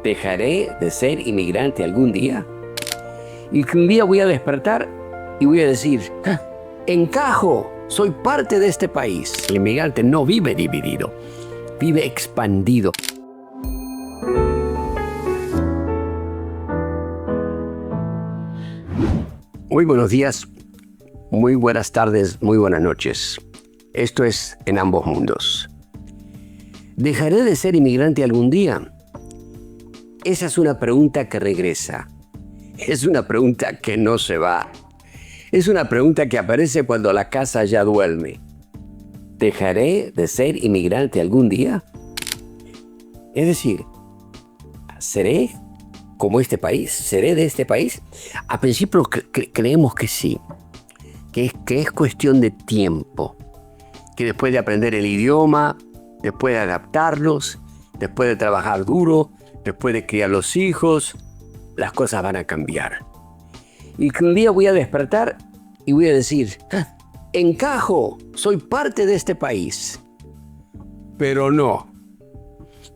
¿Dejaré de ser inmigrante algún día? Y que un día voy a despertar y voy a decir, encajo, soy parte de este país. El inmigrante no vive dividido, vive expandido. Muy buenos días, muy buenas tardes, muy buenas noches. Esto es En Ambos Mundos. ¿Dejaré de ser inmigrante algún día? Esa es una pregunta que regresa. Es una pregunta que no se va. Es una pregunta que aparece cuando la casa ya duerme. ¿Dejaré de ser inmigrante algún día? Es decir, ¿seré como este país? ¿Seré de este país? A principio creemos que sí, que es cuestión de tiempo, que después de aprender el idioma, después de adaptarnos, después de trabajar duro, después de criar los hijos, las cosas van a cambiar. Y que un día voy a despertar y voy a decir, encajo, soy parte de este país. Pero no,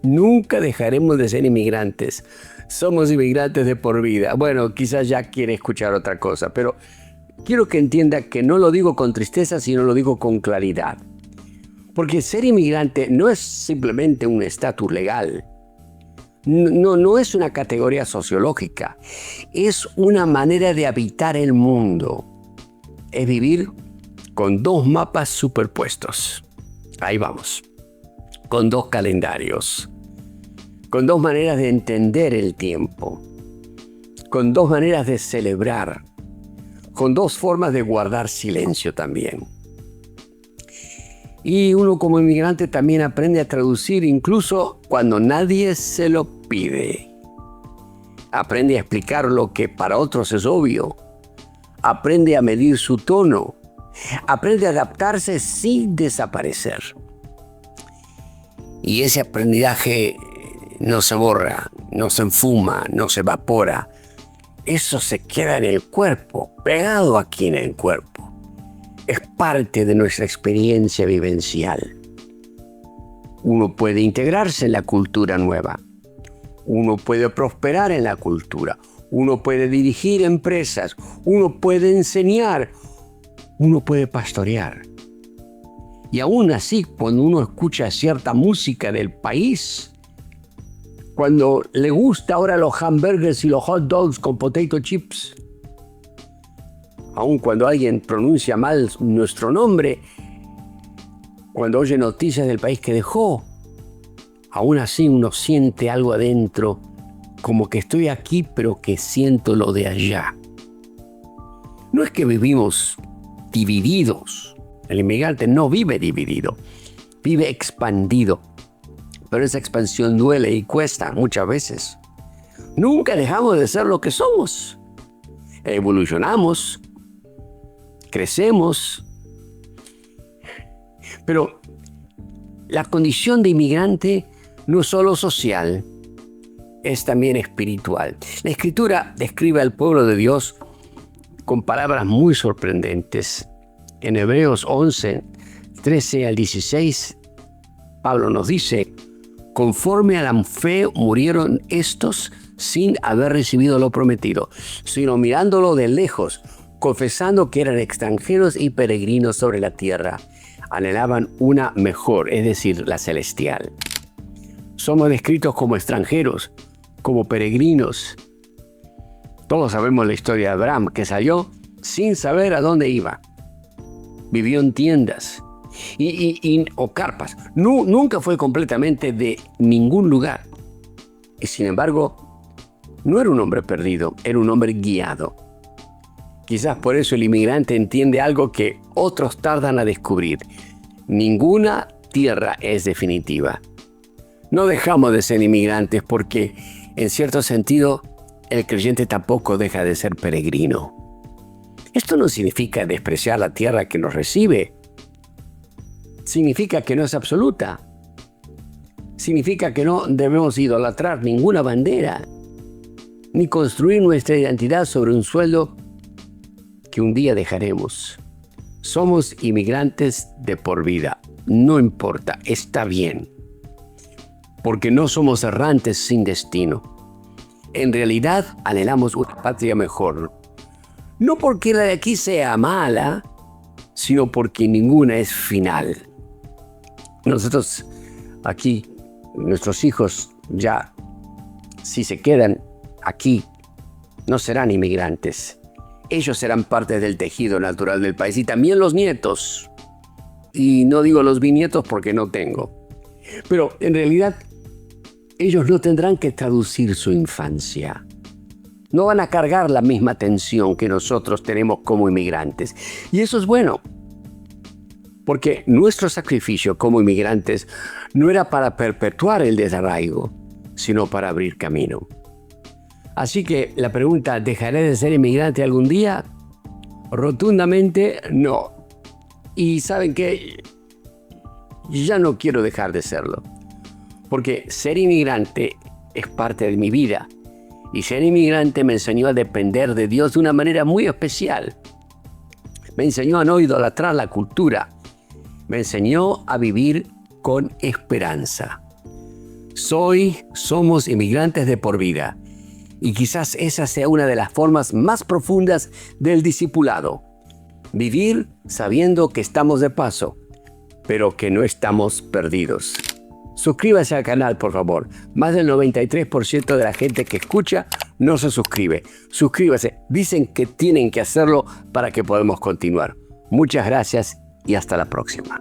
nunca dejaremos de ser inmigrantes. Somos inmigrantes de por vida. Bueno, quizás ya quiere escuchar otra cosa, pero quiero que entienda que no lo digo con tristeza, sino lo digo con claridad. Porque ser inmigrante no es simplemente un estatus legal. No es una categoría sociológica. Es una manera de habitar el mundo. Es vivir con dos mapas superpuestos. Ahí vamos. Con dos calendarios. Con dos maneras de entender el tiempo. Con dos maneras de celebrar. Con dos formas de guardar silencio también. Y uno como inmigrante también aprende a traducir incluso cuando nadie se lo pide. Aprende a explicar lo que para otros es obvio. Aprende a medir su tono. Aprende a adaptarse sin desaparecer. Y ese aprendizaje no se borra, no se enfuma, no se evapora. Eso se queda en el cuerpo, pegado aquí en el cuerpo. Es parte de nuestra experiencia vivencial. Uno puede integrarse en la cultura nueva. Uno puede prosperar en la cultura. Uno puede dirigir empresas. Uno puede enseñar. Uno puede pastorear. Y aún así, cuando uno escucha cierta música del país, cuando le gusta ahora los hamburgers y los hot dogs con potato chips, aun cuando alguien pronuncia mal nuestro nombre, cuando oye noticias del país que dejó, aún así uno siente algo adentro, como que estoy aquí, pero que siento lo de allá. No es que vivimos divididos. El inmigrante no vive dividido, vive expandido. Pero esa expansión duele y cuesta muchas veces. Nunca dejamos de ser lo que somos. Evolucionamos. Crecemos, pero la condición de inmigrante no es solo social, es también espiritual. La Escritura describe al pueblo de Dios con palabras muy sorprendentes. En Hebreos 11, 13 al 16, Pablo nos dice, conforme a la fe murieron estos sin haber recibido lo prometido, sino mirándolo de lejos, confesando que eran extranjeros y peregrinos sobre la tierra. Anhelaban una mejor, es decir, la celestial. Somos descritos como extranjeros, como peregrinos. Todos sabemos la historia de Abraham, que salió sin saber a dónde iba. Vivió en tiendas o carpas. Nunca fue completamente de ningún lugar. Y sin embargo, no era un hombre perdido, era un hombre guiado. Quizás por eso el inmigrante entiende algo que otros tardan a descubrir. Ninguna tierra es definitiva. No dejamos de ser inmigrantes porque, en cierto sentido, el creyente tampoco deja de ser peregrino. Esto no significa despreciar la tierra que nos recibe. Significa que no es absoluta. Significa que no debemos idolatrar ninguna bandera, ni construir nuestra identidad sobre un suelo que un día dejaremos. Somos inmigrantes de por vida. No importa, está bien. porque no somos errantes sin destino. En realidad anhelamos una patria mejor. No porque la de aquí sea mala, sino porque ninguna es final. Nosotros aquí, nuestros hijos ya, si se quedan aquí, no serán inmigrantes. Ellos serán parte del tejido natural del país y también los nietos. Y no digo los bisnietos porque no tengo. Pero en realidad ellos no tendrán que traducir su infancia. No van a cargar la misma tensión que nosotros tenemos como inmigrantes. Y eso es bueno. Porque nuestro sacrificio como inmigrantes no era para perpetuar el desarraigo, sino para abrir camino. Así que la pregunta, ¿dejaré de ser inmigrante algún día? Rotundamente no. Y ¿saben qué? Ya no quiero dejar de serlo. Porque ser inmigrante es parte de mi vida. Y ser inmigrante me enseñó a depender de Dios de una manera muy especial. Me enseñó a no idolatrar la cultura. Me enseñó a vivir con esperanza. Somos inmigrantes de por vida. Y quizás esa sea una de las formas más profundas del discipulado. Vivir sabiendo que estamos de paso, pero que no estamos perdidos. Suscríbase al canal, por favor. Más del 93% de la gente que escucha no se suscribe. Suscríbase. Dicen que tienen que hacerlo para que podamos continuar. Muchas gracias y hasta la próxima.